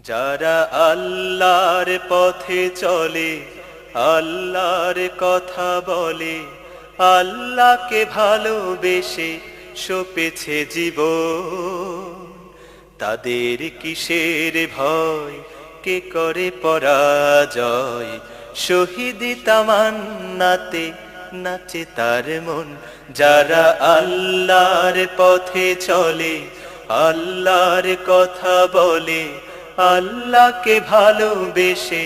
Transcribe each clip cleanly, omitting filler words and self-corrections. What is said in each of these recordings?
যারা আল্লাহর পথে চলে, আল্লাহর কথা বলে, আল্লাহকে ভালোবেসে সপেছে জীবন, তাদের কিসের ভয়, কে করে পরাজয়? শহীদি তামান্নাতে নাচে তার মন। যারা আল্লাহর পথে চলে, আল্লাহর কথা বলে, আল্লাহকে ভালোবেসে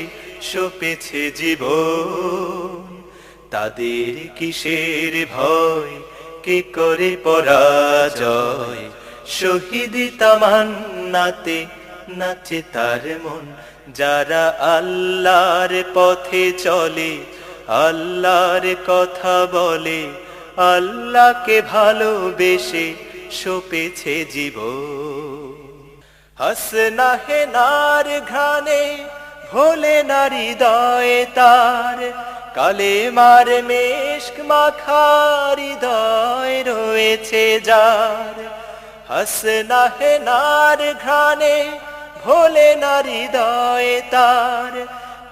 সপেছে জীবন, তাদের কিসের ভয়, কে করে পরাজয়? শহীদি তামান্নাতে নাচে তার মন। যারা আল্লাহর পথে চলে, আল্লাহর কথা বলে, আল্লাহকে ভালোবেসে সপেছে জীবন। হাসনা হেনার ঘ্রাণে ভোলে না হৃদয়ে তার, কালেমার মেশক মাখা হৃদয় রয়েছে যার। হাসনা হেনার ঘ্রাণে ভোলে না হৃদয়ে তার,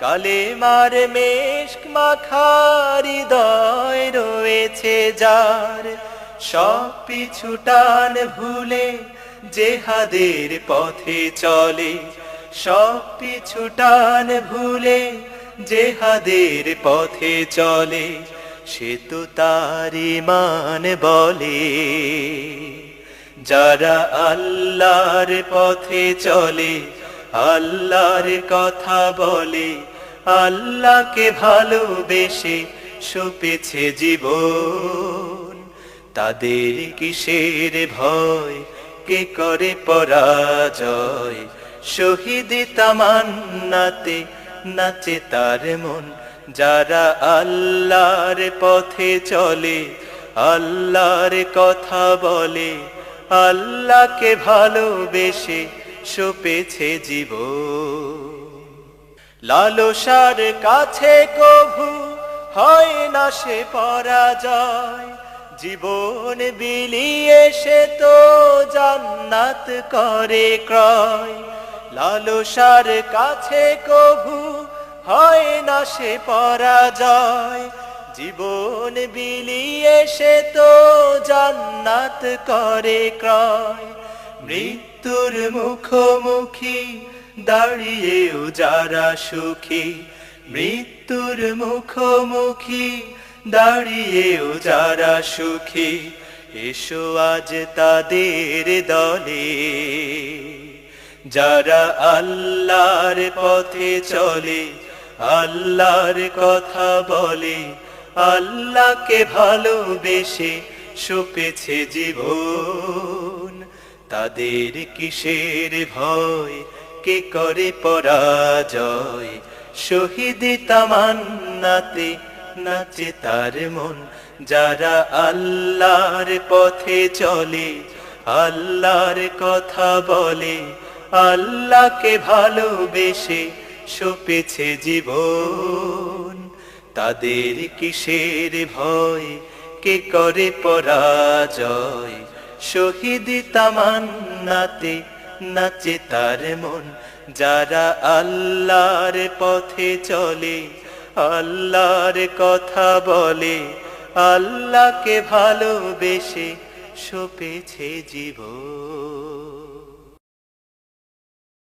কালেমার মেশক মাখা হৃদয় রয়েছে যার। সব পিছু টান ভুলে জেহাদের পথে চলে, সব পিছু টান ভুলে জেহাদের পথে চলে, সে তো তার ঈমান বলে। যারা আল্লাহর পথে চলে, আল্লাহর কথা বলে, আল্লাহকে ভালোবেসে সপেছে জীবন, তাদের কিসের ভয়, কে করে পরাজয়? শহীদি তামান্নাতে নাচে তার মন। যারা আল্লাহর পথে চলে, আল্লাহর কথা বলে, আল্লাহকে ভালোবেসে সপেছে জীবন। লালসার কাছে কভু হয় না সে পরাজয়, জীবন বিলিয়ে সে তো জান্নাত করে ক্রয়। লালসার কাছে কভু হয় না সে পরাজয়, জীবন বিলিয়ে সে তো জান্নাত করে ক্রয়। মৃত্যুর মুখোমুখি দাঁড়িয়েও যারা সুখী, মৃত্যুর মুখোমুখি দাঁড়িয়েও যারা সুখী, এসো আজ তাদের দলে। যারা আল্লাহর পথে চলে, আল্লাহর কথা বলে, আল্লাহকে ভালোবেসে সপেছে জীবন, তাদের কিসের ভয়, কে করে পরাজয়? শহীদি তামান্নাতে নাচে তার মন। যারা আল্লাহর পথে চলে, আল্লাহর কথা বলে, আল্লাহকে ভালোবেসে সপেছে জীবন, তাদের কিসের ভয়, কে করে পরাজয়? শহীদি তামান্নাতে নাচে তার মন। যারা আল্লাহর পথে চলে, আল্লাহর কথা বলে, আল্লাহকে ভালোবেসে সপেছে জীবন।